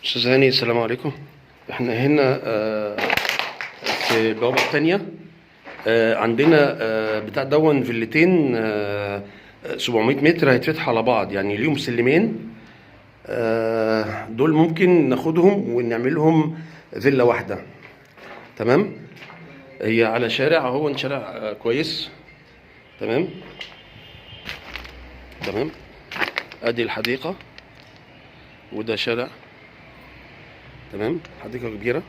أستاذ هاني، السلام عليكم. احنا هنا في البوابة التانية. عندنا بتاع دون فيلتين 700 متر هيتفتحوا على بعض، يعني ليهم سلمين. دول ممكن ناخدهم ونعملهم فيلا واحدة. تمام. هي على شارع اهو، شارع كويس. تمام. تمام. ادي الحديقة وده شارع. تمام. حديقة كبيرة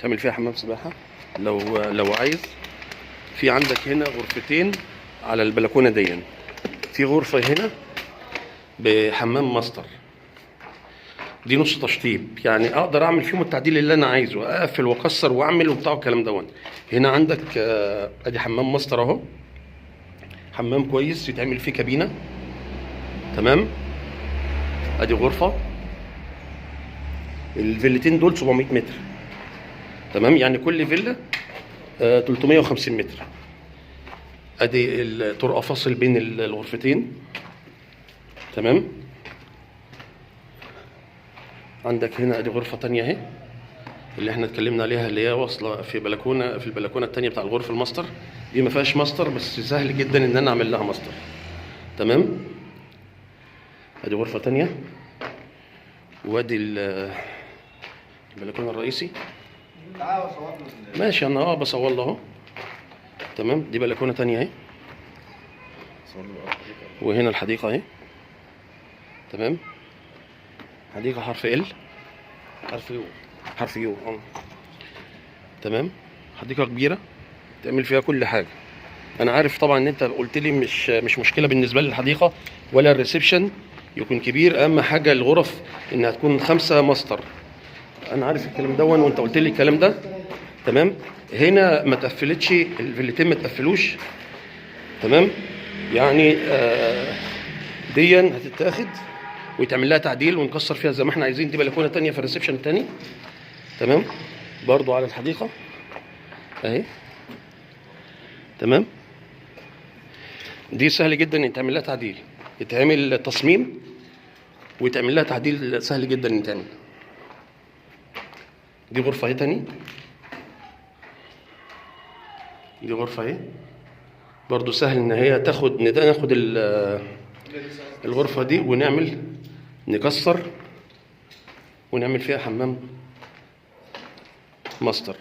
تعمل فيها حمام سباحة لو عايز. في عندك هنا غرفتين على البلكونة دي. في غرفة هنا بحمام ماستر، دي نص تشطيب، يعني اقدر اعمل فيهم التعديل اللي انا عايزه، اقفل واكسر واعمل وبتاع الكلام ده. هنا عندك ادي حمام ماستر اهو، حمام كويس يتعمل فيه كابينة. تمام. ادي غرفة. الفيلتين دول 700 متر. تمام، يعني كل فيلا 350 متر. ادي الطرقة فاصل بين الغرفتين. تمام. عندك هنا ادي غرفة تانية اهي، اللي احنا اتكلمنا عليها، اللي هي واصلة في بلكونة، في البلكونة التانية بتاع الغرفة الماستر. دي ما فيهاش ماستر، بس سهل جدا ان انا اعمل لها ماستر. تمام. ادي غرفة تانية، وادي البلكونة الرئيسي. ماشي، انا بصور له اهو. تمام. دي بلكونة تانية اهي، وهنا الحديقة اهي. تمام. حديقة حرف ال، حرف يو. تمام. حديقة كبيرة تعمل فيها كل حاجة. انا عارف طبعا ان انت قلت لي مش مشكلة بالنسبة لي الحديقة ولا الريسبشن يكون كبير، اهم حاجة الغرف انها تكون 5 ماستر. انا عارف الكلام ده وانت قلت لي الكلام ده. تمام. هنا ما تقفلتش الفيلتين، ما تقفلوش. تمام. يعني دي هتتاخد ويتعمل لها تعديل ونكسر فيها زي ما احنا عايزين. دي بلكونه تانية في الريسبشن التاني. تمام. برضو على الحديقه اهي. تمام. دي سهل جدا ان يتعمل لها تعديل، يتعمل تصميم ويتعمل لها تعديل، سهل جدا ان يتعمل. دي غرفه اهي تاني. دي غرفه اهي برضو سهل ان هي ناخد الغرفه دي ونعمل، نكسر ونعمل فيها حمام ماستر.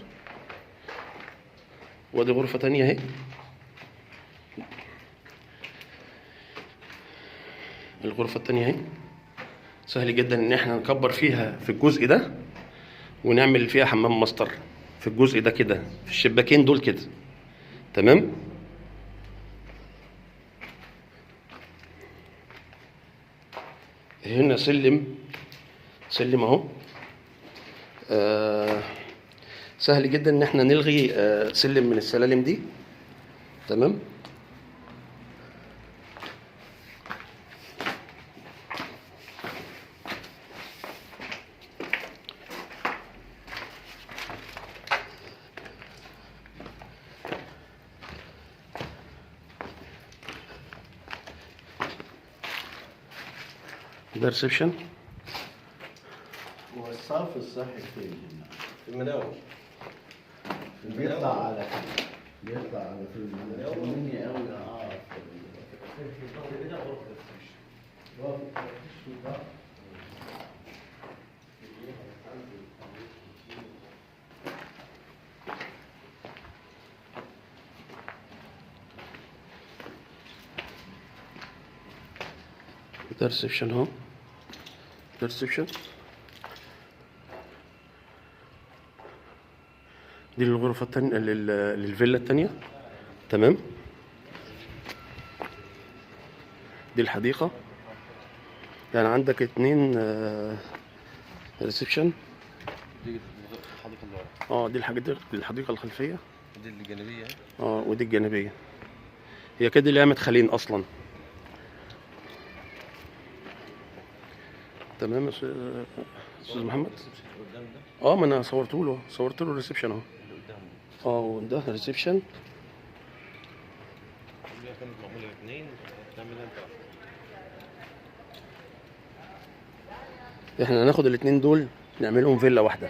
ودي غرفة تانية اهي. الغرفة التانية اهي سهل جدا ان احنا نكبر فيها في الجزء ده ونعمل فيها حمام ماستر في الجزء ده كده، في الشباكين دول كده. تمام. هنا سلم اهو. سهل جدا ان احنا نلغي سلم من السلالم دي. تمام. ده ريسبشن. هو الصرف الصحي فين هنا؟ في المناوي. بيطلع على في المناوي مني قوي اعرف ده ريسبشن اهو. ده ريسبشن. دي الغرفة التانية للفيلا التانية. تمام. دي الحديقة، يعني عندك 2 ريسبشن. دي الحديقة اللي ورا. دي الحديقة الخلفية. دي الجانبية. ودي الجانبية. هي كده ليها مدخلين اصلا. تمام يا استاذ محمد. قدام ده. ما انا صورت له الريسبشن اهو. اللي قدام ده. وده الريسبشن. كلها كانت معمولة 2 تعملها انت واحدة. احنا هناخد الاتنين دول نعملهم فيلا واحده.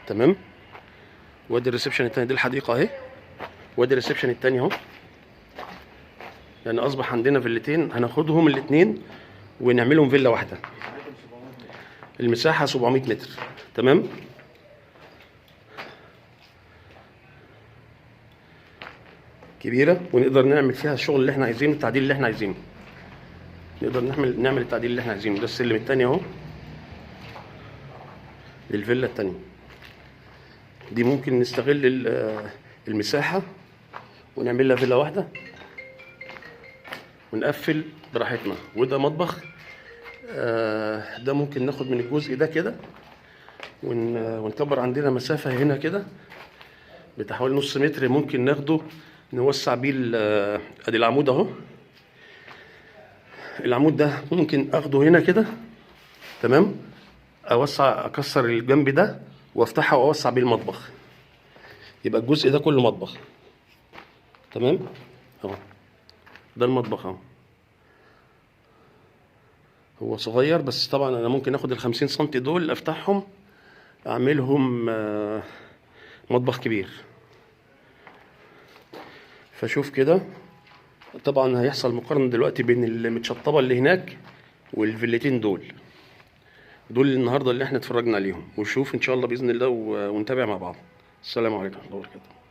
تمام. وادي الريسبشن التاني، دي الحديقه اهي، وادي الريسبشن التاني اهو. يعني اصبح عندنا فيلتين هناخدهم الاثنين ونعملهم فيلا واحده. المساحه 700 متر. تمام. كبيره ونقدر نعمل فيها الشغل اللي احنا عايزينه، التعديل اللي احنا عايزينه. نقدر نعمل التعديل اللي احنا عايزينه. ده السلم التاني اهو للفيلا التانية. دي ممكن نستغل المساحة ونعمل لها فيلا واحدة ونقفل براحتنا. وده مطبخ. ده ممكن ناخد من الجزء ده كده ونكبر. عندنا مسافة هنا كده بتاع حوالي نص متر، ممكن ناخده نوسع بيه. ادي العمود اهو. العمود ده ممكن اخده هنا كده. تمام. اوسع، اكسر الجنب ده وافتحها واوسع بيه المطبخ، يبقى الجزء ده كله مطبخ. تمام اهو. ده المطبخ اهو. هو صغير بس طبعا انا ممكن اخد ال50 سم دول افتحهم اعملهم مطبخ كبير. فشوف كده. طبعا هيحصل مقارنة دلوقتي بين المتشطبة اللي هناك والفيلتين دول النهارده اللي احنا اتفرجنا عليهم. وشوف ان شاء الله باذن الله ونتابع مع بعض. السلام عليكم ورحمة الله وبركاته.